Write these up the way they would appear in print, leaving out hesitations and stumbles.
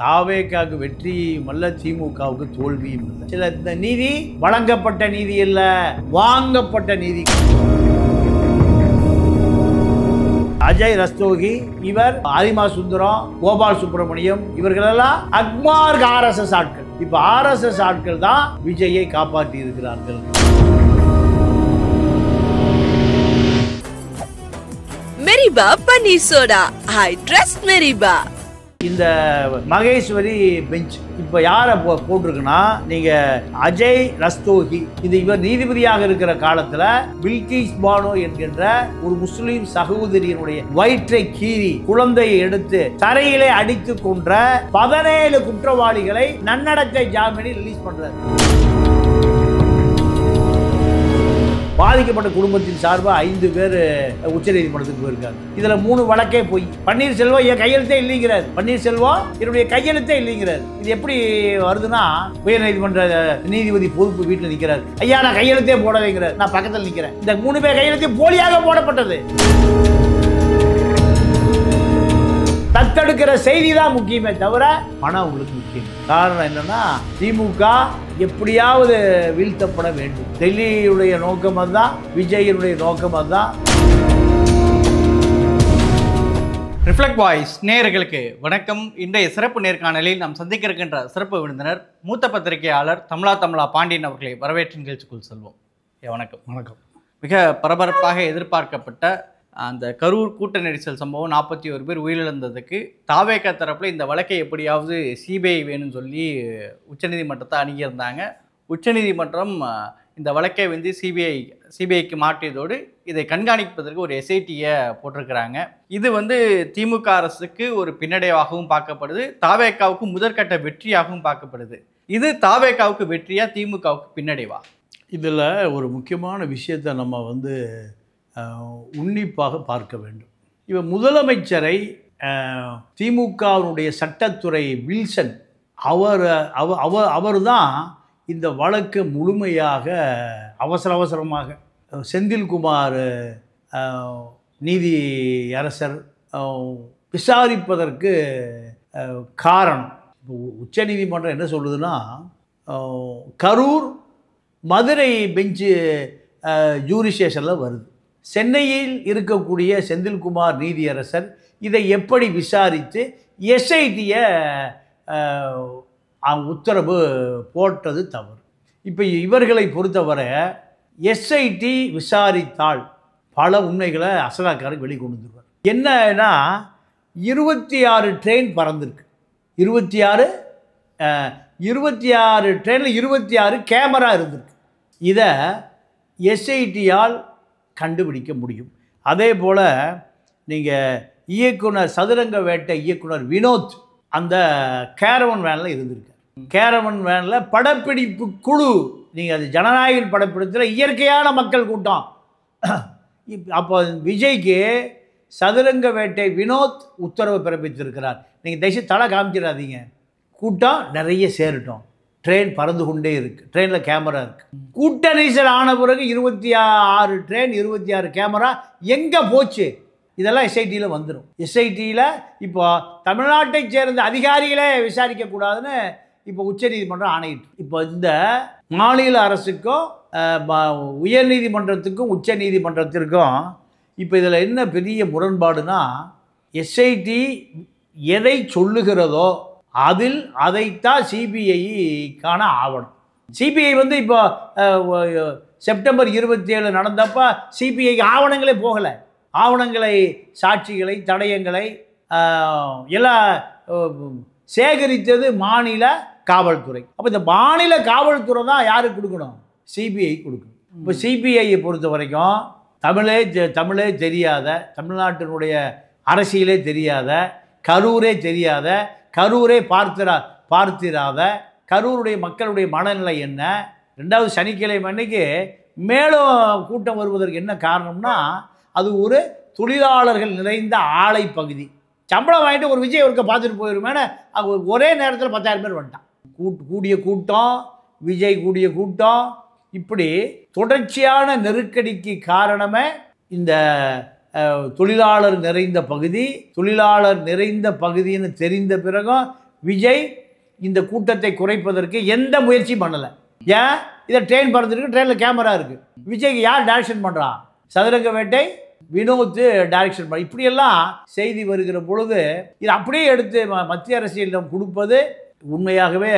தாவேக்காவுக்கு வெற்றியும் அல்ல, திமுகவுக்கு தோல்வியும் இல்லை. சில இந்த நீதி வழங்கப்பட்ட நீதி இல்ல, வாங்கப்பட்ட நீதி. அஜய் ரஸ்தோகி, இவர் ஆதிமா சுந்தரம், கோபால் சுப்பிரமணியம், இவர்களெல்லாம் அக்மார்க் RSS ஆட்கள். இப்ப RSS ஆட்கள் தான் விஜயை காப்பாற்றி இருக்கிறார்கள். மெரிபா பன்னீர் சோடா, ஐ ட்ரஸ்ட் மெரிபா. இந்த மகேஸ்வரி பெஞ்ச் இப்ப யார போட்டிருக்குன்னா, நீங்க அஜய் ரஸ்தோகி, இது இவர் நீதிபதியாக இருக்கிற காலத்துல பில்கிஸ் பானோ என்கின்ற ஒரு முஸ்லிம் சகோதரியினுடைய வயிற்றை கீறி குழந்தையை எடுத்து தரையிலே அடித்து கொன்ற 17 குற்றவாளிகளை நன்னடத்தை ஜாமீனில் ரிலீஸ் பண்றாரு. பாதிக்கப்பட்ட குடும்பத்தின் சார்பாக 5 பேர் உச்சநீதிமன்றத்துக்கு போயிருக்காங்க. இதுல 3 வழக்கே போய். பன்னீர்செல்வம் என் கையெழுத்தே இல்லைங்கிறார். பன்னீர்செல்வம் என்னுடைய கையெழுத்தே இல்லைங்கிறார். இது எப்படி வருதுன்னா, உயர்நீதிமன்ற நீதிபதி பொறுப்பு வீட்டில் நிற்கிறார். ஐயா, நான் கையெழுத்தே போடவேங்கிறார். நான் பக்கத்தில் நிற்கிறேன். இந்த 3 பேர் கையெழுத்தே போலியாக போடப்பட்டது. தத்தெடுக்கிற செய்தி தான் முக்கியமே தவிர பணம் உங்களுக்கு முக்கியம். காரணம் என்னன்னா, திமுக எப்படியாவது வீழ்த்தப்பட வேண்டும். டெல்லியுடைய நோக்கம் அதுதான், விஜயினுடைய நோக்கம் அதுதான். ரிஃப்ளெக்ட் வாய்ஸ் நேயர்களுக்கு வணக்கம். இன்றைய சிறப்பு நேர்காணலில் நாம் சந்திக்க இருக்கின்ற சிறப்பு விருந்தினர் மூத்த பத்திரிகையாளர் தமிழா பாண்டியன் அவர்களை வரவேற்று நிகழ்ச்சிக்குள் செல்வோம். வணக்கம். வணக்கம். மிக பரபரப்பாக எதிர்பார்க்கப்பட்ட அந்த கரூர் கூட்ட நெரிசல் சம்பவம், 41 பேர் உயிரிழந்ததுக்கு தாவேகா தரப்பில் இந்த வழக்கை எப்படியாவது சிபிஐ வேணும்னு சொல்லி உச்சநீதிமன்றத்தை அணுகியிருந்தாங்க. உச்சநீதிமன்றம் இந்த வழக்கை வந்து சிபிஐக்கு மாற்றியதோடு இதை கண்காணிப்பதற்கு ஒரு SIT-யை போட்டிருக்கிறாங்க. இது வந்து திமுக அரசுக்கு ஒரு பின்னடைவாகவும் பார்க்கப்படுது, தாவேகாவுக்கு முதற்கட்ட வெற்றியாகவும் பார்க்கப்படுது. இது தாவேகாவுக்கு வெற்றியா, திமுகவுக்கு பின்னடைவா? இதில் ஒரு முக்கியமான விஷயத்தை நம்ம வந்து உன்னிப்பாக பார்க்க வேண்டும். இவர் முதலமைச்சரை திமுகவினுடைய சட்டத்துறை வில்சன் அவர் தான் இந்த வழக்கு முழுமையாக அவசரமாக செந்தில்குமார் நீதி அரசர் விசாரிப்பதற்கு காரணம். இப்போ உச்சநீதிமன்றம் என்ன சொல்லுதுன்னா, கரூர் மதுரை பெஞ்சு ஜூரிஸ்டிக்ஷனில் வருது. சென்னையில் இருக்கக்கூடிய செந்தில்குமார் நீதியரசர் இதை எப்படி விசாரித்து SIT-யை உத்தரவு போட்டது தவறு. இப்போ இவர்களை பொறுத்தவரை SIT விசாரித்தால் பல உண்மைகளை அசலாக்காரர் வெளிக்கொண்டு வந்துருவார். என்னன்னா, 26 ட்ரெயின் பறந்துருக்கு. 26 ட்ரெயினில் 26 கேமரா இருந்திருக்கு. இதை SIT-யால் கண்டுபிடிக்க முடியும். அதே போல் நீங்கள் இயக்குனர், சதுரங்க வேட்டை இயக்குனர் வினோத் அந்த கேரவன் வேனில் இருந்திருக்கார். கேரவன் வேனில் படப்பிடிப்பு குழு, நீங்கள் அது ஜனநாயக படப்பிடிப்பில் இயற்கையான மக்கள் கூட்டம். அப்போ விஜய்க்கு சதுரங்க வேட்டை வினோத் உத்தரவு பிறப்பித்திருக்கிறார். நீங்கள் தயவுசெய்து தலை காமிச்சிடாதீங்க, கூட்டம் நிறைய சேரட்டும், ட்ரெயின் பறந்து கொண்டே இருக்குது, ட்ரெயினில் கேமரா இருக்குது. கூட்ட நெரிசல் ஆன பிறகு 26 ட்ரெயின் 26 கேமரா எங்கே போச்சு? இதெல்லாம் SIT-யில் வந்துடும். SIT-யில் இப்போ தமிழ்நாட்டை சேர்ந்த அதிகாரிகளே விசாரிக்கக்கூடாதுன்னு இப்போ உச்சநீதிமன்றம் ஆணையிட்டு. இப்போ இந்த மாநில அரசுக்கும் உயர்நீதிமன்றத்துக்கும் உச்சநீதிமன்றத்திற்கும் இப்போ இதில் என்ன பெரிய முரண்பாடுனா, SIT எதை சொல்லுகிறதோ அதைத்தான் சிபிஐக்கான ஆவணம். சிபிஐ வந்து இப்போ செப்டம்பர் 27 நடந்தப்போ சிபிஐக்கு ஆவணங்களே போகலை. ஆவணங்களை, சாட்சிகளை, தடயங்களை எல்லாம் சேகரித்தது மாநில காவல்துறை. அப்போ இந்த மாநில காவல்துறை தான் யாருக்கு கொடுக்கணும்? சிபிஐ கொடுக்கணும். இப்போ சிபிஐயை பொறுத்த வரைக்கும் தமிழே தெரியாத, தமிழ்நாட்டினுடைய அரசியலே தெரியாத, கரூரே தெரியாத, கரூரே பார்த்திராத கரூருடைய மக்களுடைய மனநிலை என்ன? 2வது சனிக்கிழமை அன்னைக்கு மேலும் கூட்டம் வருவதற்கு என்ன காரணம்னா, அது ஒரு தொழிலாளர்கள் நிறைந்த ஆலை பகுதி. சம்பளம் வாங்கிட்டு ஒரு விஜய் ஒருக்க பார்த்துட்டு போயிருமேனு ஒரே நேரத்தில் 10,000 பேர் வந்துட்டான். கூடிய கூட்டம், விஜய் கூடிய கூட்டம், இப்படி தொடர்ச்சியான நெருக்கடிக்கு காரணமே இந்த தொழிலாளர் நிறைந்த பகுதின்னு தெரிந்த பிறகும் விஜய் இந்த கூட்டத்தை குறைப்பதற்கு எந்த முயற்சியும் பண்ணலை. ஏன்? இதை ட்ரெயின் பறந்துருக்கு, ட்ரெயினில் கேமரா இருக்குது. விஜய்க்கு யார் டைரக்ஷன் பண்ணுறா? சதுரங்க வேட்டை வினோத் டைரக்ஷன் பண்ண. இப்படியெல்லாம் செய்தி வருகிற பொழுது இது அப்படியே எடுத்து மத்திய அரசியலிடம் கொடுப்பது உண்மையாகவே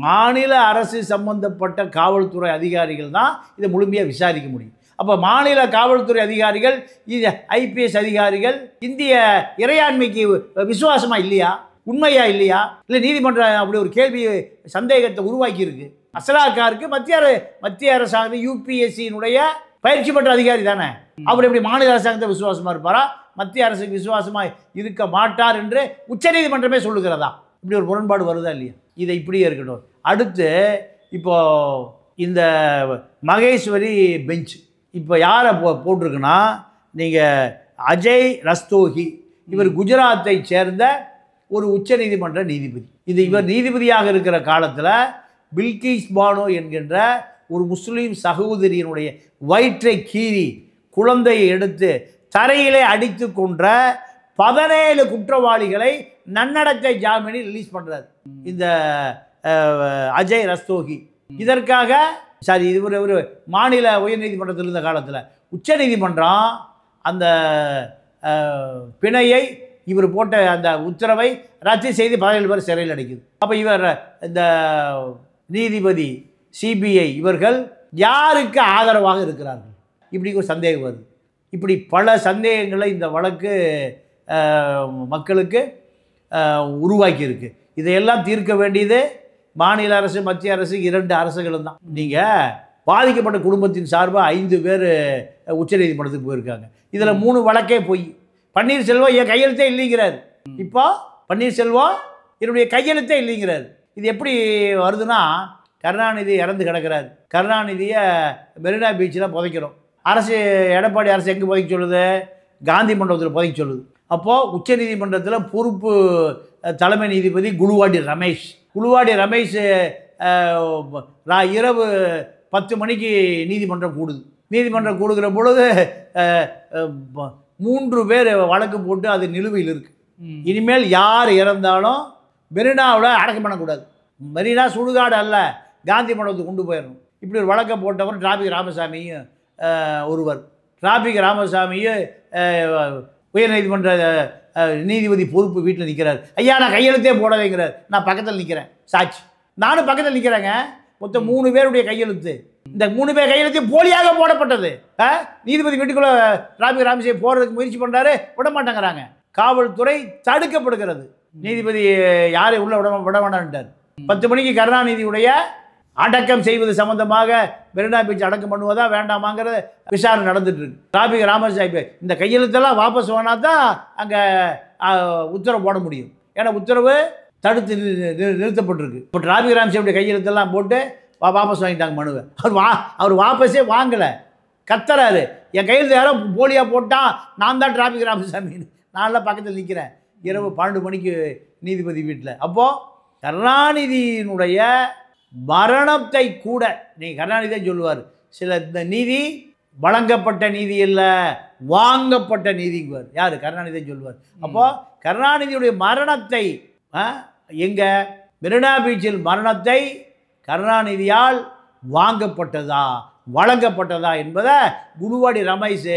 மாநில அரசு சம்பந்தப்பட்ட காவல்துறை அதிகாரிகள் தான் இதை முழுமையாக விசாரிக்க முடியும். அப்போ மாநில காவல்துறை அதிகாரிகள், இது ஐபிஎஸ் அதிகாரிகள் இந்திய இறையாண்மைக்கு விசுவாசமாக இல்லையா, உண்மையா இல்லையா? இல்லை நீதிமன்றம் அப்படி ஒரு கேள்வி சந்தேகத்தை உருவாக்கியிருக்கு. அசலாக்காருக்கு மத்திய அரசாங்கம் யூபிஎஸ்சியினுடைய பயிற்சி பெற்ற அதிகாரி தானே, அவர் எப்படி மாநில அரசாங்கத்தை விசுவாசமாக இருப்பாரா? மத்திய அரசுக்கு விசுவாசமாக இருக்க மாட்டார் என்று உச்சநீதிமன்றமே சொல்லுகிறதா? இப்படி ஒரு முரண்பாடு வருதா இல்லையா? இதை இப்படியே இருக்கட்டும். அடுத்து இப்போ இந்த மகேஸ்வரி பெஞ்ச் இப்போ யாரை போட்டிருக்குன்னா, நீங்கள் அஜய் ரஸ்தோகி, இவர் குஜராத்தை சேர்ந்த ஒரு உச்சநீதிமன்ற நீதிபதி. இவர் நீதிபதியாக இருக்கிற காலத்தில் பில்கிஸ் பானோ என்கின்ற ஒரு முஸ்லீம் சகோதரியினுடைய வயிற்றை கீறி குழந்தையை எடுத்து தரையிலே அடித்து கொன்ற 17 குற்றவாளிகளை நன்னடத்தை ஜாமீனில் ரிலீஸ் பண்ணுறாரு இந்த அஜய் ரஸ்தோகி. இதற்காக இது ஒரு மாநில உயர்நீதிமன்றத்தில் இருந்த காலத்தில் உச்சநீதிமன்றம் அந்த பிணையை இவர் போட்ட அந்த உத்தரவை ரத்து செய்து 17 பேர் சிறையில் அடைக்குது. அப்போ இவர் இந்த நீதிபதி சிபிஐ இவர்கள் யாருக்கு ஆதரவாக இருக்கிறார்கள்? இப்படி ஒரு சந்தேகம் வருது. இப்படி பல சந்தேகங்களை இந்த வழக்கு மக்களுக்கு உருவாக்கியிருக்கு. இதையெல்லாம் தீர்க்க வேண்டியது மாநில அரசு, மத்திய அரசு, 2 அரசுகளும் தான். நீங்கள் பாதிக்கப்பட்ட குடும்பத்தின் சார்பாக 5 பேர் உச்சநீதிமன்றத்துக்கு போயிருக்காங்க. இதில் 3 வழக்கே போய் பன்னீர்செல்வம் என் கையெழுத்தே இல்லைங்கிறார். இப்போ பன்னீர்செல்வம் என்னுடைய கையெழுத்தே இல்லைங்கிறார். இது எப்படி வருதுன்னா, கருணாநிதி இறந்து கிடக்கிறார். கருணாநிதியை மெரினா பீச்சில் புதைக்கிறோம். அரசு, எடப்பாடி அரசு எங்கே புதைக்க சொல்லுது? காந்தி மண்டபத்தில் புதைக்க சொல்லுது. அப்போது உச்சநீதிமன்றத்தில் பொறுப்பு தலைமை நீதிபதி குலுவாடி ரமேஷ் இரவு 10 மணிக்கு நீதிமன்றம் கூடுது. நீதிமன்றம் கூடுகிற பொழுது 3 பேர் வழக்கு போட்டு அது நிலுவையில் இருக்குது. இனிமேல் யார் இறந்தாலும் மெரினாவில் அடக்கம் பண்ணக்கூடாது. மெரினா சுடுகாடு அல்ல, காந்தி மண்டபத்துக்கு கொண்டு போயிடணும். இப்படி ஒரு வழக்கை போட்டவர் டிராபிக் ராமசாமியும் ஒருவர். டிராபிக் ராமசாமியும் உயர்நீதிமன்ற நீதிபதி பொறுப்பு வீட்டில் நிற்கிறார். ஐயா, நான் கையெழுத்தே போடலைங்கிறார். நான் பக்கத்தில் நிற்கிறேன், சாட்சி. நானும் பக்கத்தில் நிற்கிறேங்க. மொத்தம் 3 பேருடைய கையெழுத்து. இந்த 3 பேர் கையெழுத்து போலியாக போடப்பட்டது. நீதிபதி வீட்டுக்குள்ளே டிராபிக் ராமசாமி போகிறதுக்கு முயற்சி பண்ணுறாரு, விட மாட்டேங்கிறாங்க. காவல்துறை தடுக்கப்படுகிறது. நீதிபதி யாரை உள்ள விட வேண்டான்ட்டார். 10 மணிக்கு கருணாநிதியுடைய அடக்கம் செய்வது சம்பந்தமாக மெரினா பீச் அடக்கம் பண்ணுவதா வேண்டாமாங்கிற விசாரணை நடந்துட்டு இருக்கு. டிராபிக் ராமசாமி இந்த கையெழுத்தெல்லாம் வாபஸ் வேணா தான் அங்கே உத்தரவு போட முடியும். ஏன்னா உத்தரவு தடுத்து நிறுத்தப்பட்டிருக்கு. இப்போ டிராபிக் ராமசாமியுடைய கையெழுத்தெல்லாம் போட்டு வாபஸ் வாங்கிட்டாங்க மனுவை. அவர் வாபஸே வாங்கலை, கத்துறாரு. என் கையெழுத்து யாரோ போலியாக போட்டால் நான் தான் டிராபிக் ராமசாமின்னு. நான்லாம் பக்கத்தில் நிற்கிறேன் இரவு 12 மணிக்கு நீதிபதி வீட்டில். அப்போது கருணாநிதியினுடைய மரணத்தை கூட நீங்கள் கருணாநிதி தான் சொல்லுவார். சில இந்த நீதி வழங்கப்பட்ட நீதி இல்லை, வாங்கப்பட்ட நீதிங்குவார். யார்? கருணாநிதி தான் சொல்லுவார். அப்போது கருணாநிதியுடைய மரணத்தை எங்கே? மெரினா பீச்சில் மரணத்தை கருணாநிதியால் வாங்கப்பட்டதா வழங்கப்பட்டதா என்பதை குலுவாடி ரமேஷ்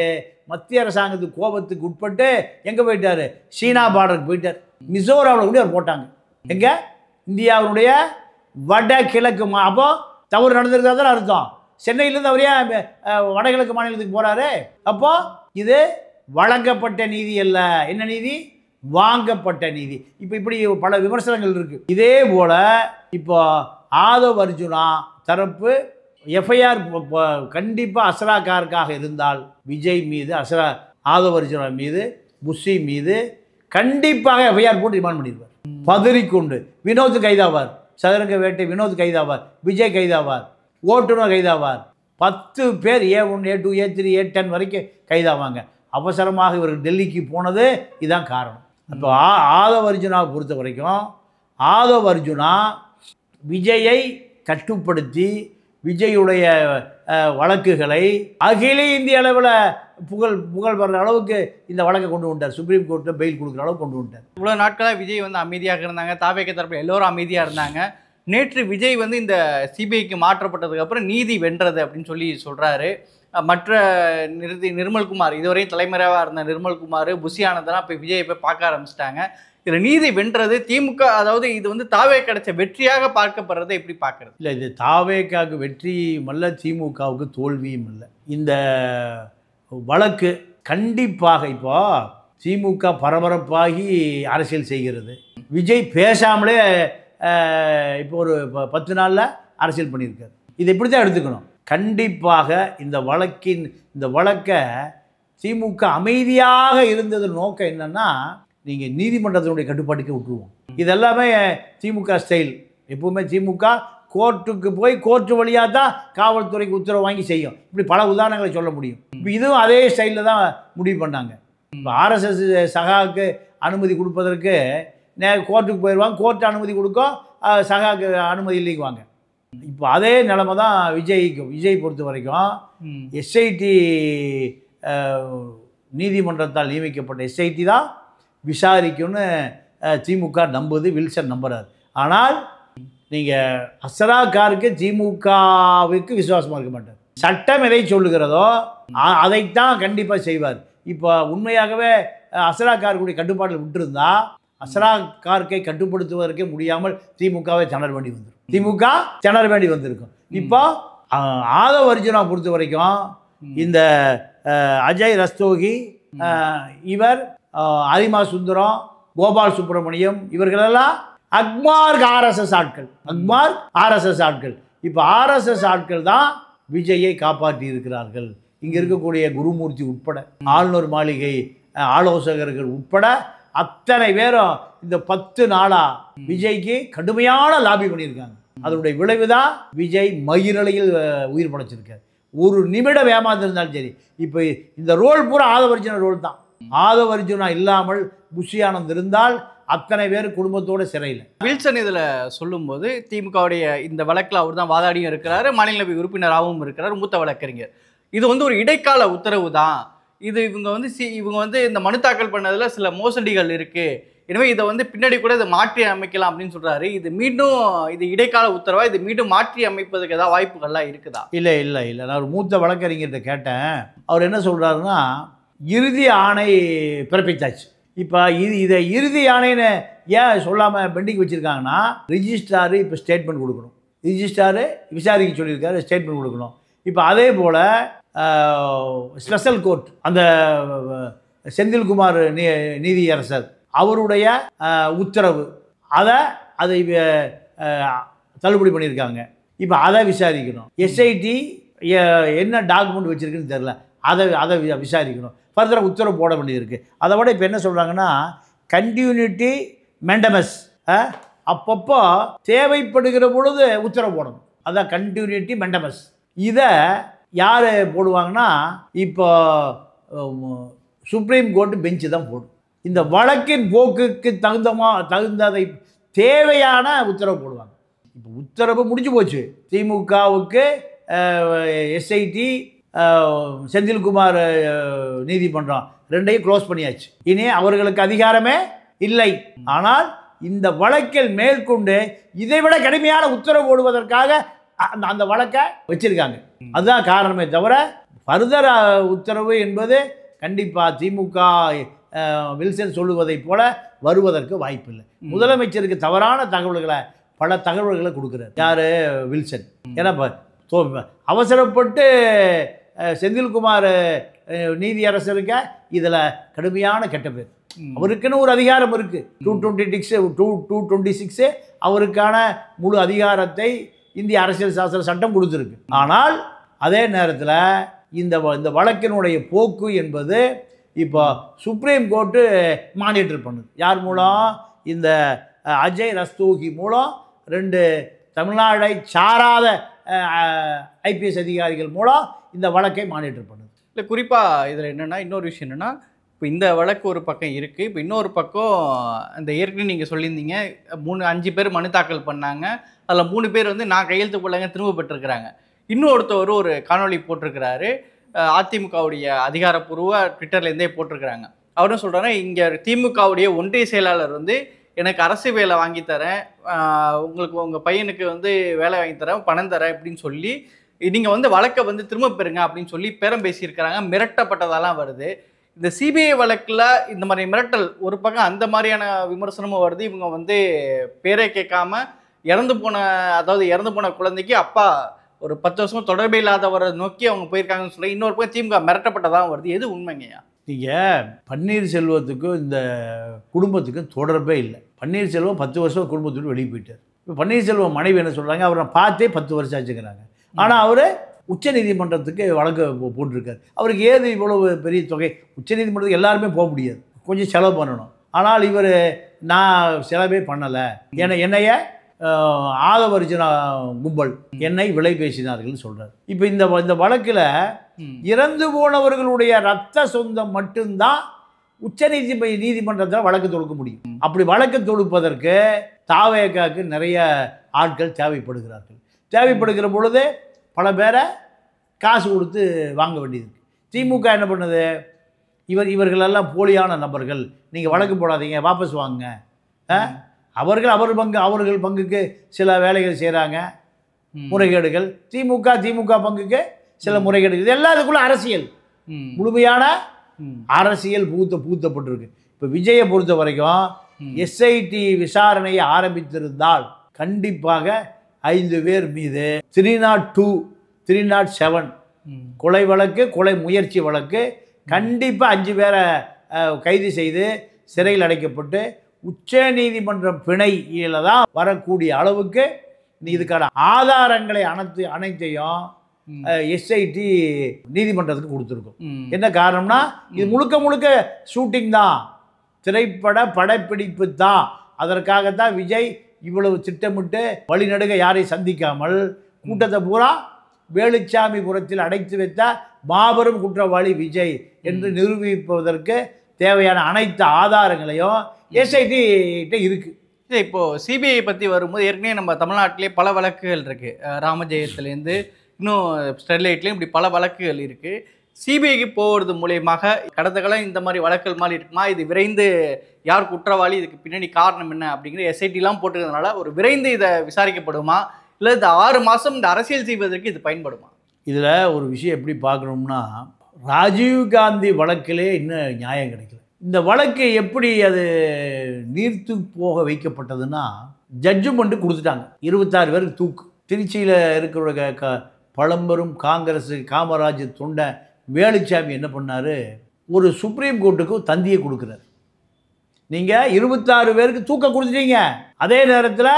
மத்திய அரசாங்கத்துக்கு கோபத்துக்கு உட்பட்டு எங்கே போயிட்டார்? சீனா பார்டருக்கு போயிட்டார். மிசோராவில் கூட அவர் போட்டாங்க. எங்கே? இந்தியாவுடைய வடகிழக்கு அப்போ தவறு நடந்திருக்கா தான் அர்த்தம். சென்னையிலேருந்து அவரே வடகிழக்கு மாநிலத்துக்கு போகிறாரு. அப்போது இது வழங்கப்பட்ட நீதி அல்ல. என்ன நீதி? வாங்கப்பட்ட நீதி. இப்போ இப்படி பல விமர்சனங்கள் இருக்குது. இதே போல் இப்போ ஆதவ் அர்ஜுனா தரப்பு எஃப்ஐஆர் கண்டிப்பாக அசராக்காருக்காக இருந்தால் விஜய் மீது, ஆதவ் அர்ஜுனா மீது, புஷி மீது கண்டிப்பாக எஃப்ஐஆர் போட்டு ரிமாண்ட் பண்ணிடுவார். பதறிக்கொண்டு வினோத் கைதாவார், சதுரங்க வேட்டை வினோத் கைதாவார், விஜய் கைதாவார், ஓட்டுநர் கைதாவார், 10 பேர் A1 A2 A3 A10 வரைக்கும் கைதாவாங்க. அவசரமாக இவர்கள் டெல்லிக்கு போனது இதுதான் காரணம். இப்போ ஆதவ் அர்ஜுனாவை பொறுத்த வரைக்கும் ஆதவ் அர்ஜுனா விஜயை கட்டுப்படுத்தி விஜயுடைய வழக்குகளை அகில இந்திய அளவில் புகழ் வர்ற அளவுக்கு இந்த வழக்கை கொண்டு வந்துட்டார். சுப்ரீம் கோர்ட்டில் பெயில் கொடுக்குற அளவுக்கு கொண்டு வந்துட்டார். இவ்வளோ நாட்களாக விஜய் வந்து அமைதியாக இருந்தாங்க, தாவேக தரப்பில் எல்லோரும் அமைதியாக இருந்தாங்க. நேற்று விஜய் வந்து இந்த சிபிஐக்கு மாற்றப்பட்டதுக்கப்புறம் நீதி வென்றது அப்படின்னு சொல்லி சொல்கிறாரு. மற்ற நிர்மல்குமார், இதுவரையும் தலைமறைவாக இருந்த நிர்மல்குமார், புஷி ஆனந்தெல்லாம் இப்போ விஜயை போய் பார்க்க ஆரம்பிச்சிட்டாங்க. இதில் நீதி வென்றது திமுக, அதாவது இது வந்து தாவே கிடைச்ச வெற்றியாக பார்க்கப்படுறதை எப்படி பார்க்குறது? இல்லை, இது தாவேக்காவுக்கு வெற்றியும் அல்ல, திமுகவுக்கு தோல்வியும் இல்லை. இந்த வழக்கு கண்டிப்பாக இப்போ திமுக பரபரப்பாகி அரசியல் செய்கிறது. விஜய் பேசாமலே இப்போ ஒரு 10 நாளில் அரசியல் பண்ணியிருக்காரு. இதை இப்படி தான் எடுத்துக்கணும். கண்டிப்பாக இந்த வழக்கை திமுக அமைதியாக இருந்தது நோக்கம் என்னன்னா, நீங்கள் நீதிமன்றத்தினுடைய கட்டுப்பாட்டுக்கு விட்டுருவோம். இதெல்லாமே திமுக ஸ்டைல். எப்பவுமே திமுக கோர்ட்டுக்கு போய் கோர்ட்டு வழியாக தான் காவல்துறைக்கு உத்தரவு வாங்கி செய்யும். இப்படி பல உதாரணங்களை சொல்ல முடியும். இப்போ இதுவும் அதே ஸ்டைலில் தான் முடிவு பண்ணாங்க. இப்போ ஆர்எஸ்எஸ் சகாவுக்கு அனுமதி கொடுப்பதற்கு கோர்ட்டுக்கு போயிடுவாங்க, கோர்ட்டு அனுமதி கொடுக்கும், சகாவுக்கு அனுமதி இல்லைக்குவாங்க. இப்போ அதே நிலைமை தான் விஜய் பொறுத்த வரைக்கும். எஸ்ஐடி நீதிமன்றத்தால் நியமிக்கப்பட்ட எஸ்ஐடி தான் விசாரிக்கும்னு திமுக நம்புது, வில்சன் நம்புறாரு. ஆனால் நீங்கள் அசரா காருக்கு திமுகவுக்கு விசுவாசமாக இருக்க மாட்டார். சட்டம் எதை சொல்லுகிறதோ அதைத்தான் கண்டிப்பாக செய்வார். இப்போ உண்மையாகவே அசரா காருக்குடைய கட்டுப்பாட்டில் விட்டுருந்தா அசரா கார்க்கை கட்டுப்படுத்துவதற்கே முடியாமல் திமுகவை திணற வேண்டி வந்திருக்கும். இப்போ ஆதவ அர்ஜுனா பொறுத்த வரைக்கும் இந்த அஜய் ரஸ்தோகி, இவர் அரிமா சுந்தரம், கோபால் சுப்பிரமணியம், இவர்களெல்லாம் அக்மார்க் ஆர்எஸ்எஸ் ஆட்கள். இப்போ ஆர்எஸ்எஸ் ஆட்கள் தான் விஜயை காப்பாற்றி இருக்கிறார்கள். இங்கே இருக்கக்கூடிய குருமூர்த்தி உட்பட, ஆளுநர் மாளிகை ஆலோசகர்கள் உட்பட அத்தனை பேரும் இந்த 10 நாளா விஜய்க்கு கடுமையான லாபி பண்ணியிருக்காங்க. அதனுடைய விளைவு தான் விஜய் மயிரலையில் உயிர் படைச்சிருக்காரு. ஒரு நிமிடம் ஏமாந்திருந்தாலும் சரி. இப்போ இந்த ரோல் பூரா ஆதவர்ஜுனா ரோல் தான். ஆதவர்ஜுனா இல்லாமல் புஷி ஆனந்த் இருந்தால் அத்தனை பேர் குடும்பத்தோடு சிறையில். வில்சன் இதில் சொல்லும்போது திமுகவுடைய இந்த வழக்கில் அவர் தான் வாதாடியும் இருக்கிறாரு, மாநிலங்களவை உறுப்பினராகவும் இருக்கிறார், மூத்த வழக்கறிஞர். இது வந்து ஒரு இடைக்கால உத்தரவு தான். இது இவங்க வந்து இந்த மனு தாக்கல் பண்ணதில் சில மோசடிகள் இருக்குது, எனவே இதை வந்து பின்னாடி கூட இதை மாற்றி அமைக்கலாம் அப்படின்னு சொல்கிறாரு. இது இடைக்கால உத்தரவா? இது மீண்டும் மாற்றி அமைப்பதுக்கு ஏதாவது வாய்ப்புகள்லாம் இருக்குதா? இல்லை, நான் ஒரு மூத்த வழக்கறிஞர்கிட்ட கேட்டேன். அவர் என்ன சொல்கிறாருன்னா, இறுதி ஆணை பிறப்பித்தாச்சு. இப்போ இதை இறுதி ஆணைன்னு ஏன் சொல்லாமல் பெண்டிங் வச்சுருக்காங்கன்னா, ரிஜிஸ்ட்ராரு இப்போ ஸ்டேட்மெண்ட் கொடுக்கணும். ரிஜிஸ்ட்ராரு விசாரிக்க சொல்லியிருக்காரு, ஸ்டேட்மெண்ட் கொடுக்கணும். இப்போ அதே போல் ஸ்பெஷல் கோர்ட், அந்த செந்தில்குமார் நீதியரசர் அவருடைய உத்தரவு, அதை தள்ளுபடி பண்ணியிருக்காங்க. இப்போ அதை விசாரிக்கணும். எஸ்ஐடி என்ன டாக்குமெண்ட் வச்சுருக்குன்னு தெரில, அதை விசாரிக்கணும். ஃபர்தராக உத்தரவு போட வேண்டியது. அதை விட இப்போ என்ன சொல்கிறாங்கன்னா, கண்டினியூட்டி மெண்டமஸ், அப்பப்போ தேவைப்படுகிற பொழுது உத்தரவு போடணும். அதான் கண்டினியூட்டி மெண்டமஸ். இதை யார் போடுவாங்கன்னா, இப்போ சுப்ரீம் கோர்ட்டு பெஞ்சு தான் போடும். இந்த வழக்கின் போக்குக்கு தகுந்ததை தேவையான உத்தரவு போடுவாங்க. இப்போ உத்தரவு முடிஞ்சு போச்சு. திமுகவுக்கு எஸ்ஐடி, செந்தில்குமார் நீதிமன்றம் ரெண்டையும் க்ளோஸ் பண்ணியாச்சு. இனி அவர்களுக்கு அதிகாரமே இல்லை. ஆனால் இந்த வழக்கில் மேற்கொண்டு இதைவிட கடுமையான உத்தரவு போடுவதற்காக அந்த வழக்கை வச்சிருக்காங்க. அதுதான் காரணமே தவிர ஃபர்தர் உத்தரவு என்பது கண்டிப்பாக திமுக வில்சன் சொல்லுவதைப் போல வருவதற்கு வாய்ப்பில்லை. முதலமைச்சருக்கு தவறான பல தகவல்களை கொடுக்குறார் யார்? வில்சன். ஏன்னா அவசரப்பட்டு செந்தில்குமார் நீதியரசருக்கு இதில் கடுமையான கெட்ட பேர். அவருக்குன்னு ஒரு அதிகாரம் இருக்குது. 226 அவருக்கான முழு அதிகாரத்தை இந்திய அரசியல் சாசன சட்டம் கொடுத்துருக்கு. ஆனால் அதே நேரத்தில் இந்த வழக்கினுடைய போக்கு என்பது இப்போ சுப்ரீம் கோர்ட்டு மானிட்டர் பண்ணுது. யார் மூலம்? இந்த அஜய் ரஸ்தோகி மூலம் 2 தமிழ்நாடை சாராத ஐபிஎஸ் அதிகாரிகள் மூலம் இந்த வழக்கை மானிட்டர் பண்ணுது. இல்லை, குறிப்பாக இதில் என்னென்னா, இன்னொரு விஷயம் என்னென்னா, இப்போ இந்த வழக்கு ஒரு பக்கம் இருக்குது, இப்போ இன்னொரு பக்கம் அந்த ஏற்கனவே நீங்கள் சொல்லியிருந்தீங்க 5 பேர் மனு தாக்கல் பண்ணாங்க, அதில் 3 பேர் வந்து நான் கையெழுத்து போடலைங்க திரும்ப பெற்றிருக்கிறாங்க. இன்னொருத்தவர் ஒரு காணொளி போட்டிருக்கிறாரு. அதிமுகவுடைய அதிகாரப்பூர்வ ட்விட்டர்லேருந்தே போட்டிருக்கிறாங்க. அவரும் சொல்கிறாரு, இங்கே திமுகவுடைய ஒன்றிய செயலாளர் வந்து எனக்கு அரசு வேலை வாங்கி தரேன், உங்களுக்கு உங்கள் பையனுக்கு வந்து வேலை வாங்கி தரேன், பணம் தரேன் அப்படின்னு சொல்லி நீங்கள் வந்து வழக்கை வந்து திரும்ப பெறுங்க அப்படின்னு சொல்லி பேரம் பேசியிருக்கிறாங்க. மிரட்டப்பட்டதெல்லாம் வருது. இந்த சிபிஐ வழக்கில் இந்த மாதிரி மிரட்டல் ஒரு பக்கம், அந்த மாதிரியான விமர்சனமும் வருது. இவங்க வந்து பேரை கேட்காம இறந்து போன குழந்தைக்கு அப்பா ஒரு 10 வருஷமா தொடர்பே இல்லாதவரை நோக்கி அவங்க போயிருக்காங்கன்னு சொல்லி இன்னொரு பக்கம் திமுக மிரட்டப்பட்டதான் வருது. எது உண்மைங்கய்யா? நீங்கள் பன்னீர்செல்வத்துக்கும் இந்த குடும்பத்துக்கும் தொடர்பே இல்லை. பன்னீர்செல்வம் 10 வருஷம் குடும்பத்தோடு வெளியே போயிட்டார். இப்போ பன்னீர்செல்வம் மனைவி என்ன சொல்கிறாங்க, அவரை பார்த்தே 10 வருஷம் ஆச்சுக்கிறாங்க. ஆனால் அவர் உச்சநீதிமன்றத்துக்கு வழக்கு போட்டிருக்காரு. அவருக்கு ஏது இவ்வளவு பெரிய தொகை? உச்சநீதிமன்றத்துக்கு எல்லாருமே போக முடியாது, கொஞ்சம் செலவு பண்ணணும். ஆனால் இவர் நான் செலவே பண்ணலை, என்னைய ஆதவர்ஜுனா கும்பல் என்னை விலை பேசினார்கள் சொல்கிறார். இப்போ இந்த வழக்கில் இறந்து போனவர்களுடைய இரத்த சொந்தம் மட்டும்தான் நீதிமன்றத்தில் வழக்கு தொடுக்க முடியும். அப்படி வழக்கு தொடுப்பதற்கு தாவேகாவுக்கு நிறைய ஆட்கள் தேவைப்படுகிற பொழுது பல பேரை காசு கொடுத்து வாங்க வேண்டியது. திமுக என்ன பண்ணுது, இவர்களெல்லாம் போலியான நபர்கள், நீங்கள் வழக்கு போடாதீங்க, வாபஸ் வாங்க. அவர்கள் பங்குக்கு சில வேலைகள் செய்கிறாங்க, முறைகேடுகள். திமுக பங்குக்கு சில முறைகேடுகள். இது எல்லாத்துக்குள்ள அரசியல், முழுமையான அரசியல் பூத்தப்பட்டிருக்கு. இப்போ விஜயை பொறுத்த வரைக்கும் எஸ்ஐடி விசாரணையை ஆரம்பித்திருந்தால் கண்டிப்பாக 5 பேர் மீது 302, 307 கொலை வழக்கு, கொலை முயற்சி வழக்கு, கண்டிப்பாக 5 பேரை கைது செய்து சிறையில் அடைக்கப்பட்டு உச்ச நீதிமன்றம் பிணையில தான் வரக்கூடிய அளவுக்கு இதுக்கான ஆதாரங்களை அனைத்தையும் எஸ்ஐடி நீதிமன்றத்துக்கு கொடுத்துருக்கும். என்ன காரணம்னா, இது முழுக்க ஷூட்டிங் தான், திரைப்பட படப்பிடிப்பு தான். அதற்காகத்தான் விஜய் இவ்வளவு திட்டமிட்டு வழிநடுக யாரை சந்திக்காமல் கூட்டத்தை பூரா வேலுச்சாமிபுரத்தில் அடைத்து வைத்த மாபெரும் குற்றவாளி விஜய் என்று நிரூபிப்பதற்கு தேவையான அனைத்து ஆதாரங்களையும் எஸ்ஐடி இருக்கு. இப்போ சிபிஐ பற்றி வரும்போது ஏற்கனவே நம்ம தமிழ்நாட்டிலே பல வழக்குகள் இருக்கு. ராமஜெயத்துலேருந்து இன்னும் ஸ்டெர்லைட்லேயும் இப்படி பல வழக்குகள் இருக்கு. சிபிஐக்கு போகிறது மூலியமாக கடந்த காலம் இந்த மாதிரி வழக்குகள் மாதிரி இருக்குமா, இது விரைந்து யார் குற்றவாளி, இதுக்கு பின்னாடி காரணம் என்ன அப்படிங்கிற எஸ்ஐடிலாம் போட்டுக்கிறதுனால ஒரு விரைந்து இதை விசாரிக்கப்படுமா, இல்லை இந்த 6 மாதம் இந்த அரசியல் செய்வதற்கு இது பயன்படுமா? இதில் ஒரு விஷயம் எப்படி பார்க்கணும்னா, ராஜீவ்காந்தி வழக்கிலே இன்னும் நியாயம் கிடைக்கல. இந்த வழக்கு எப்படி அது நீர்த்து போக வைக்கப்பட்டதுன்னா, ஜட்ஜ்மெண்ட்டு கொடுத்துட்டாங்க. 26 பேருக்கு தூக்கு. திருச்சியில் இருக்கிற பழம்பெரும் காமராஜ் தொண்டை வேலுச்சாமி என்ன பண்ணார், ஒரு சுப்ரீம் கோர்ட்டுக்கு தந்தியை கொடுக்குறாரு. நீங்கள் 26 பேருக்கு தூக்க கொடுத்துட்டீங்க, அதே நேரத்தில்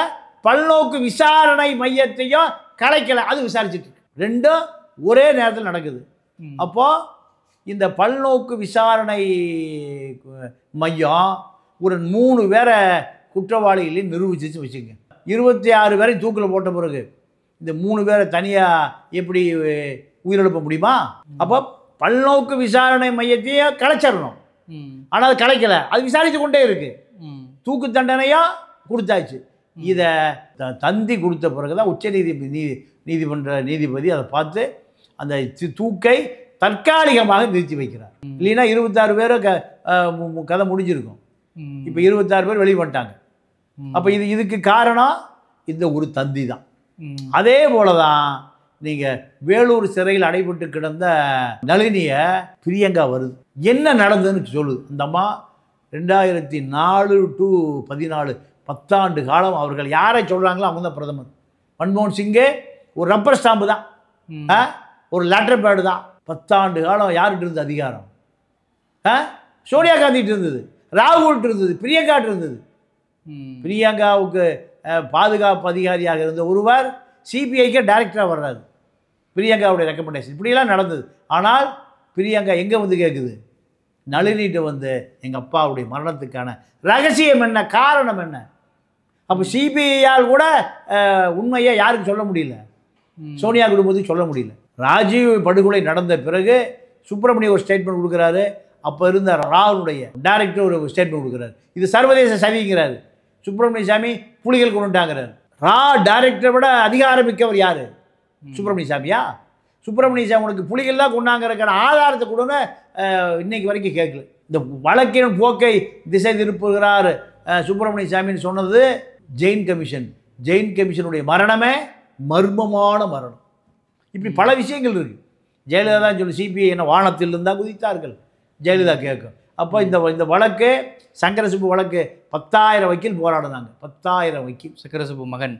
பல்நோக்கு விசாரணை மையத்தையும் கலைக்கலை, அது விசாரிச்சுட்டு இருக்கு. ரெண்டும் ஒரே நேரத்தில் நடக்குது. அப்போது இந்த பல்நோக்கு விசாரணை மையம் ஒரு 3 பேரை குற்றவாளிகளையும் நிரூபிச்சு வச்சுங்க. 26 பேரை தூக்கில் போட்ட பிறகு இந்த 3 பேரை தனியாக எப்படி உயிரிழப்ப முடியுமா? அப்போ பல்நோக்கு விசாரணை மையத்தையே கலைச்சிடணும். ஆனால் அது கலைக்கலை, அது விசாரித்து கொண்டே இருக்கு. தூக்கு தண்டனையாக கொடுத்தாச்சு. இதை தந்தி கொடுத்த பிறகு தான் நீதிமன்ற நீதிபதி அதை பார்த்து அந்த தூக்கை தற்காலிகமாக நிறுத்தி வைக்கிறார். இல்லைன்னா 26 பேரை கதை முடிஞ்சிருக்கும். இப்போ 26 பேர் வெளியே வந்துட்டாங்க. அப்போ இதுக்கு காரணம் இந்த ஒரு தந்தி தான். அதே போல தான் நீங்கள் வேலூர் சிறையில் அடைபட்டு கிடந்த நளினியை பிரியங்கா வருது. என்ன நடந்ததுன்னு சொல்லுது. அந்த அம்மா 2004 to 14 10 ஆண்டு காலம் அவர்கள் யாரை சொல்கிறாங்களோ அவங்க தான் பிரதமர். மன்மோகன் சிங்கே ஒரு ரப்பர் ஸ்டாம்பு தான், ஒரு லெட்டர் பேடு தான். 10 ஆண்டு காலம் யார்கிட்ட இருந்தது அதிகாரம்? சோனியா காந்திகிட்ட இருந்தது, ராகுல்கிட்ட இருந்தது, பிரியங்காட்ட இருந்தது. பிரியங்காவுக்கு பாதுகாப்பு அதிகாரியாக இருந்த ஒருவர் சிபிஐக்கு டைரக்டராக வர்றாரு, பிரியங்காவுடைய ரெக்கமெண்டேஷன். இப்படியெல்லாம் நடந்தது. ஆனால் பிரியங்கா எங்கே வந்து கேட்குது, நளினிகிட்ட வந்து எங்கள் அப்பாவுடைய மரணத்துக்கான ரகசியம் என்ன, காரணம் என்ன. அப்போ சிபிஐயால் கூட உண்மையை யாருக்கு சொல்ல முடியல, சோனியா குடும்பத்துக்கு சொல்ல முடியல. ராஜீவ் படுகொலை நடந்த பிறகு சுப்பிரமணியம் ஒரு ஸ்டேட்மெண்ட் கொடுக்குறாரு, அப்போ இருந்த ராவுடைய டைரக்டர் ஒரு ஸ்டேட்மெண்ட் கொடுக்குறாரு, இது சர்வதேச சதிங்கிறாரு. சுப்பிரமணிய சாமி புலிகள் கொண்டுட்டாங்கிறார். ரா டைரக்டரை விட அதிகாரம் மிக்கவர் யார்? சுப்பிரமணிய சாமியா? சுப்பிரமணிய சாமி உனக்கு புலிகள் தான் கொண்டாங்கிறதுக்கான ஆதாரத்தை கொடுன்னு இன்னைக்கு வரைக்கும் கேட்கல. இந்த வழக்கின் போக்கை திசை திருப்புகிறார் சுப்பிரமணிய சாமின்னு சொன்னது ஜெயின் கமிஷன். ஜெயின் கமிஷனுடைய மரணமே மர்மமான மரணம். இப்படி பல விஷயங்கள் இருக்குது. ஜெயலலிதா தான் சொல்லி சிபிஐ என்ன வானத்தில் இருந்தால் குதித்தார்கள் ஜெயலலிதா கேட்கும். அப்போ இந்த வழக்கு சங்கரசுப்பு வழக்கு 10,000 வக்கீல் போராடினாங்க. 10,000 வக்கீல். சக்கரசுப்பு மகன்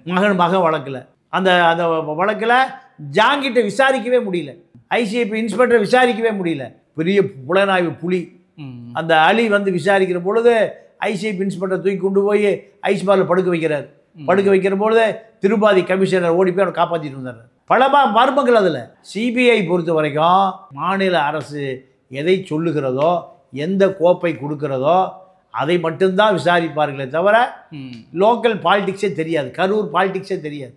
வழக்கில் அந்த வழக்கில் ஜாங்கிட்ட விசாரிக்கவே முடியல. ஐசிஐபி இன்ஸ்பெக்டர் விசாரிக்கவே முடியல. பெரிய புலனாய்வு புலி அந்த அலி வந்து விசாரிக்கிற பொழுது ஐசிஐபி இன்ஸ்பெக்டர் தூக்கி கொண்டு போய் ஐஸ்பாரில் படுக்க வைக்கிறார். படுக்க வைக்கிற பொழுது திருப்பாதி கமிஷனர் ஓடி போய் அவரை காப்பாற்றிட்டு வந்தார். பல மர்மங்கள் அதில். சிபிஐ பொறுத்த வரைக்கும் மாநில அரசு எதை சொல்லுகிறதோ, எந்த கோப்பை கொடுக்கிறதோ அதை மட்டும்தான் விசாரிப்பார்களே தவிர லோக்கல் பாலிடிக்ஸே தெரியாது. கரூர் பாலிடிக்ஸே தெரியாது.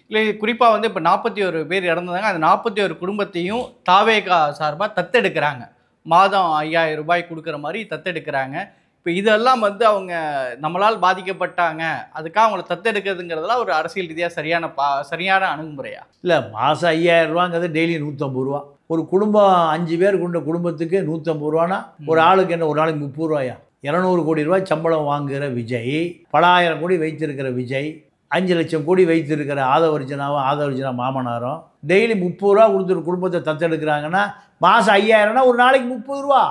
இல்லை, குறிப்பாக வந்து இப்போ 41 பேர் இறந்ததாங்க. அந்த 41 குடும்பத்தையும் தாவேகா சார்பாக தத்தெடுக்கிறாங்க. மாதம் 5,000 ரூபாய் கொடுக்குற மாதிரி தத்தெடுக்கிறாங்க. இப்போ இதெல்லாம் வந்து அவங்க நம்மளால் பாதிக்கப்பட்டாங்க, அதுக்காக அவங்கள தத்தெடுக்கிறதுங்கிறதுலாம் ஒரு அரசியல் ரீதியாக சரியான அணுகுமுறையா? இல்லை, மாதம் 5,000 ரூபாங்கிறது டெய்லி 150 ரூபா. ஒரு குடும்பம் 5 பேர் கொண்ட குடும்பத்துக்கு 150 ரூபானா ஒரு ஆளுக்கு என்ன, ஒரு நாளைக்கு 30 ரூபாயா? 200 கோடி ரூபாய் சம்பளம் வாங்குகிற விஜய், பல ஆயிரம் கோடி வைத்திருக்கிற விஜய், 5 லட்சம் கோடி வைத்திருக்கிற ஆதவர்ஜனா மாமனாரும் டெய்லி 30 ரூபா கொடுத்துரு குடும்பத்தை தத்தெடுக்கிறாங்கன்னா மாதம் 5,000னா ஒரு நாளைக்கு 30 ரூபா.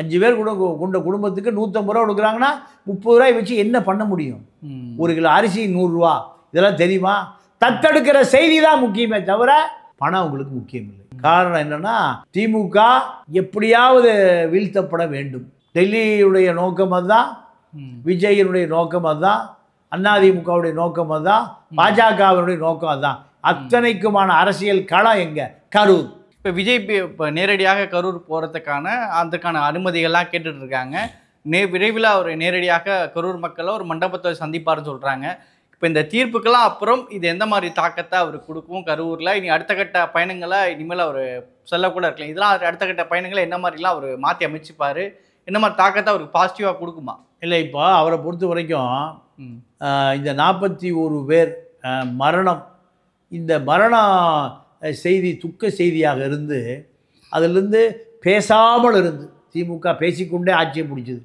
5 பேர் கொண்ட குடும்பத்துக்கு 150 ரூபா கொடுக்குறாங்கன்னா 30 ரூபாய் வச்சு என்ன பண்ண முடியும்? 1 கிலோ அரிசி 100 ரூபா. இதெல்லாம் தெரியுமா? தத்தெடுக்கிற செய்தி தான் முக்கியமே தவிர பணம் உங்களுக்கு முக்கியம் இல்லை. காரணம் என்னன்னா, திமுக எப்படியாவது வீழ்த்தப்பட வேண்டும். டெல்லியுடைய நோக்கம் அதுதான், விஜயனுடைய நோக்கம் அதுதான், அதிமுகவுடைய நோக்கம் அதுதான், பாஜகவினுடைய நோக்கம் அதுதான். அத்தனைக்குமான அரசியல் களம் எங்க? கரூர். இப்போ விஜய் இப்போ நேரடியாக கரூர் போகிறதுக்கான அதுக்கான அனுமதிகள்லாம் கேட்டுட்டு இருக்காங்க. விரைவில் அவர் நேரடியாக கரூர் மக்களை ஒரு மண்டபத்தை சந்திப்பார்னு சொல்கிறாங்க. இப்போ இந்த தீர்ப்புக்கெல்லாம் அப்புறம் இது எந்த மாதிரி தாக்கத்தை அவர் கொடுக்கும் கரூரில்? இனி அடுத்த கட்ட பயணங்களை இனிமேல் அவர் சொல்லக்கூட இருக்கலாம். இதெல்லாம் அடுத்த கட்ட பயணங்களை என்ன மாதிரிலாம் அவர் மாற்றி அமைச்சுப்பார்? என்ன மாதிரி தாக்கத்தை அவருக்கு பாசிட்டிவாக கொடுக்குமா? இல்லை, இப்போ அவரை பொறுத்த வரைக்கும் இந்த 41 பேர் மரணம், இந்த மரண செய்தி துக்க செய்தியாக இருந்து அதிலிருந்து பேசாமல் இருந்து திமுக பேசிக்கொண்டே ஆட்சியை பிடிச்சது.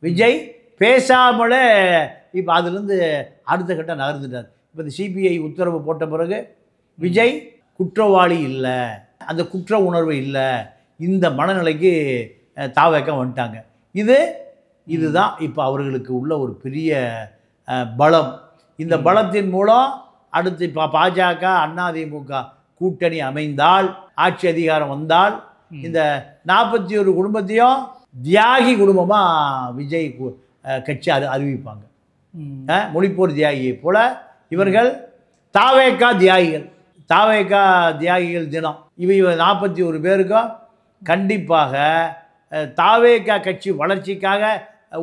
விஜய் பேசாமலே இப்போ அதிலிருந்து அடுத்த கட்டம் நகர்ந்துட்டார். இப்போ இந்த சிபிஐ உத்தரவு போட்ட பிறகு விஜய் குற்றவாளி இல்லை, அந்த குற்ற உணர்வு இல்லை, இந்த மனநிலைக்கு தாவேக்க வந்துட்டாங்க. இதுதான் இப்போ அவர்களுக்கு உள்ள ஒரு பெரிய பலம். இந்த பலத்தின் மூலம் அடுத்து இப்போ பாஜக அதிமுக கூட்டணி அமைந்தால், ஆட்சி அதிகாரம் வந்தால், இந்த 41 குடும்பத்தையும் தியாகி குடும்பமாக விஜய் கட்சி அறிவிப்பாங்க. மொழிப்போர் தியாகியை போல இவர்கள் தாவேக்கா தியாகிகள். தாவேக்கா தியாகிகள் தினம் இவை 41 பேருக்கும் கண்டிப்பாக தாவேக்கா கட்சி வளர்ச்சிக்காக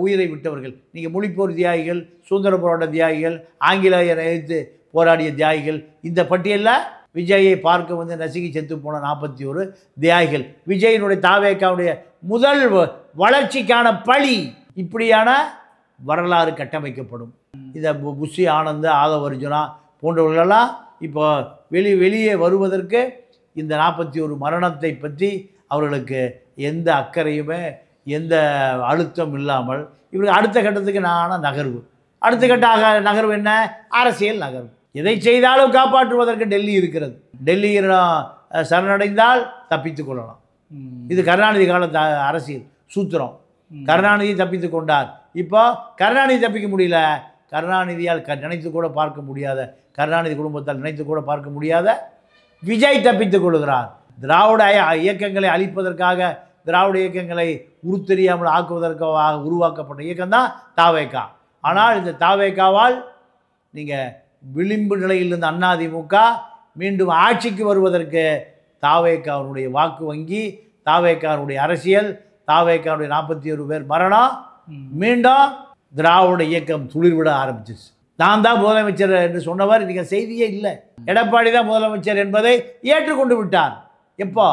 உயிரை விட்டவர்கள். நீங்கள் மொழிப்போர் தியாகிகள், சுதந்திர போராட்ட தியாகிகள், ஆங்கிலேயரை எதிர்த்து போராடிய தியாகிகள், இந்த பட்டியலில் விஜயை பார்க்க வந்து நசுக்கி செத்து போன 41 தியாகிகள். விஜயினுடைய தாவேக்காவுடைய முதல் வளர்ச்சிக்கான பழி இப்படியான வரலாறு கட்டமைக்கப்படும். இந்த புஷி ஆனந்த், ஆதவர்ஜுனா போன்றவர்களெல்லாம் இப்போ வெளியே வருவதற்கு இந்த 41 மரணத்தை பற்றி அவர்களுக்கு எந்த அக்கறையுமே எந்த அழுத்தம் இல்லாமல் இவருக்கு அடுத்த கட்டத்துக்கு நகர்வு. அடுத்த கட்ட நகர்வு என்ன? அரசியல் நகர்வு. எதை செய்தாலும் காப்பாற்றுவதற்கு டெல்லி இருக்கிறது. டெல்லியில் சரணடைந்தால் தப்பித்து கொள்ளலாம். இது கருணாநிதி கால அரசியல் சூத்திரம். கருணாநிதி தப்பித்து கொண்டார். இப்போ கருணாநிதி தப்பிக்க முடியல. கருணாநிதியால் நினைத்து கூட பார்க்க முடியாத, கருணாநிதி குடும்பத்தால் நினைத்து கூட பார்க்க முடியாத விஜய் தப்பித்துக் கொள்கிறார். திராவிட இயக்கங்களை அழிப்பதற்காக, திராவிட இயக்கங்களை உருத்தெரியாமல் ஆக்குவதற்காக உருவாக்கப்பட்ட இயக்கம் தான் தாவேகா. ஆனால் இந்த தாவேகாவால் நீங்கள் விளிம்பு நிலையில் இருந்த அதிமுக மீண்டும் ஆட்சிக்கு வருவதற்கு தாவேகாவுடைய வாக்கு வங்கி, தாவேகாவுடைய அரசியல், தாவேகாவுடைய 41 பேர் மரணம், மீண்டும் திராவிட இயக்கம் துளிர்விட ஆரம்பிச்சிச்சு. நான் தான் முதலமைச்சர் என்று சொன்னவர் இன்றைக்கி செய்தியே இல்லை. எடப்பாடி தான் முதலமைச்சர் என்பதை ஏற்றுக்கொண்டு விட்டார். எப்போ?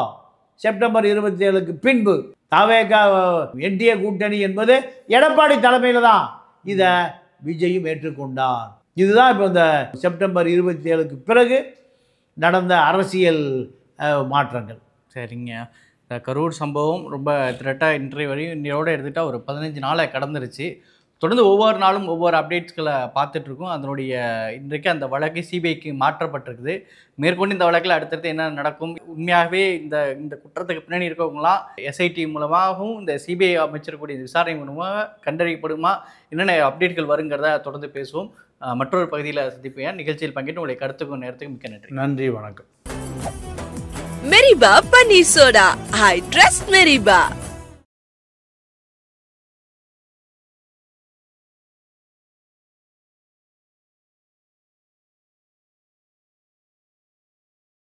செப்டம்பர் 27க்கு பின்பு. தாவேகா என்டிஏ கூட்டணி என்பது எடப்பாடி தலைமையில் தான். இதை விஜயும் ஏற்றுக்கொண்டார். இதுதான் இப்போ இந்த செப்டம்பர் 27க்கு பிறகு நடந்த அரசியல் மாற்றங்கள். சரிங்க. இந்த கரூர் சம்பவம் ரொம்ப த்ரெட்டாக இன்றைய வரையும் இதோடு எடுத்துக்கிட்டால் ஒரு 15 நாளை கடந்துருச்சு. தொடர்ந்து ஒவ்வொரு நாளும் ஒவ்வொரு அப்டேட்ஸ்களை பார்த்துட்ருக்கோம். அதனுடைய இன்றைக்கு அந்த வழக்கு சிபிஐக்கு மாற்றப்பட்டிருக்குது. மேற்கொண்டு இந்த வழக்கில் அடுத்தடுத்து என்ன நடக்கும், உண்மையாகவே இந்த இந்த குற்றத்துக்கு பின்னாடி இருக்கவங்களாம் எஸ்ஐடி மூலமாகவும் இந்த சிபிஐ அமைச்சிருக்கக்கூடிய விசாரணை மூலமாக கண்டறியப்படுமா, என்னென்ன அப்டேட்கள் வருங்கிறத தொடர்ந்து பேசுவோம். மற்றொரு பகுதியில் சந்திப்பேன். நிகழ்ச்சியில் பங்கேற்று உங்களுடைய கருத்துக்கும் நேரத்துக்கும் மிக்க நன்றி. நன்றி, வணக்கம். மெரிபா பன்னீர் சோடா. I trust மெரிபா.